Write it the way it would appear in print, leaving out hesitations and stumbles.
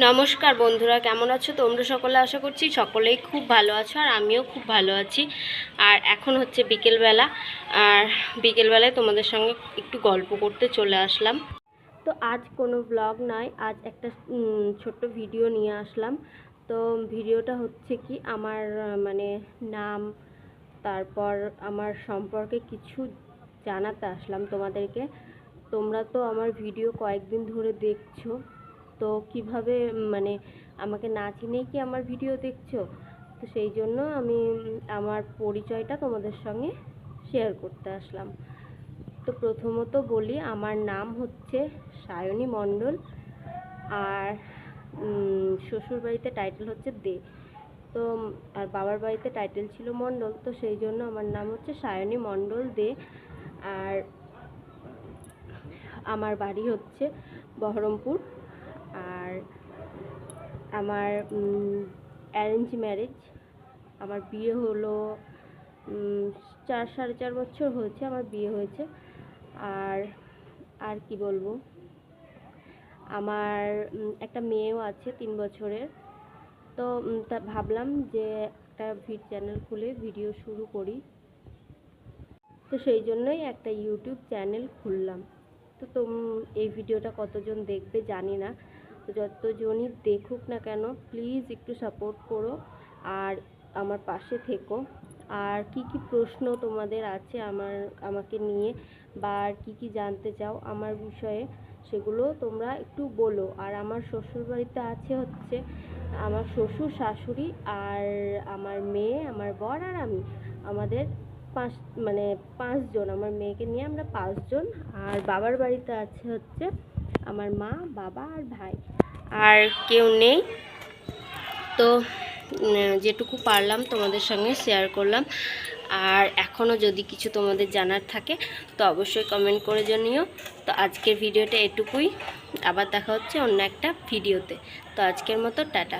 নমস্কার বন্ধুরা, কেমন আছো তোমরা সকলে? আশা করছি সকলেই খুব ভালো আছো আর আমিও খুব ভালো আছি। আর এখন হচ্ছে বিকেলবেলা, আর বিকেলবেলায় তোমাদের সঙ্গে একটু গল্প করতে চলে আসলাম। তো আজ কোনো ব্লগ নয়, আজ একটা ছোট্ট ভিডিও নিয়ে আসলাম। তো ভিডিওটা হচ্ছে কি আমার মানে নাম, তারপর আমার সম্পর্কে কিছু জানাতে আসলাম তোমাদেরকে। তোমরা তো আমার ভিডিও কয়েকদিন ধরে দেখছো, তো কিভাবে মানে আমাকে না চিনেই কি আমার ভিডিও দেখছো? তো সেই জন্য আমি আমার পরিচয়টা তোমাদের সঙ্গে শেয়ার করতে আসলাম। তো প্রথমত বলি, আমার নাম হচ্ছে সায়নী মণ্ডল, আর শ্বশুর বাড়িতে টাইটেল হচ্ছে দে। তো আর বাবার বাড়িতে টাইটেল ছিল মণ্ডল, তো সেই জন্য আমার নাম হচ্ছে সায়নী মণ্ডল দে। আর আমার বাড়ি হচ্ছে বহরমপুর। আর আমার অ্যারেঞ্জ ম্যারেজ, আমার বিয়ে হলো 4-4.5 বছর হয়েছে আমার বিয়ে হয়েছে। আর আর কি বলবো, আমার একটা মেয়েও আছে 3 বছরের। তো তা ভাবলাম যে একটা চ্যানেল খুলে ভিডিও শুরু করি, তো সেই জন্যই একটা ইউটিউব চ্যানেল খুললাম। তো এই ভিডিওটা কতজন দেখবে জানি না, তো যতজনই দেখুক না কেন প্লিজ একটু সাপোর্ট করো আর আমার পাশে থেকো। আর কি কি প্রশ্ন তোমাদের আছে আমাকে নিয়ে, বা আর কি জানতে চাও আমার বিষয়ে, সেগুলো তোমরা একটু বলো। আর আমার শ্বশুরবাড়িতে আছে হচ্ছে আমার শ্বশুর শাশুড়ি আর আমার মেয়ে, আমার বর আর আমি, আমাদের 5 জন, আমার মেয়েকে নিয়ে আমরা 5 জন। আর বাবার বাড়িতে আছে হচ্ছে আমার মা, বাবা আর ভাই, আর কেউ নেই। তো যেটুকু পারলাম তোমাদের সঙ্গে শেয়ার করলাম। আর এখনও যদি কিছু তোমাদের জানার থাকে তো অবশ্যই কমেন্ট করে জানিও। তো আজকের ভিডিওটা এটুকুই, আবার দেখা হচ্ছে অন্য একটা ভিডিওতে। তো আজকের মতো টাটা।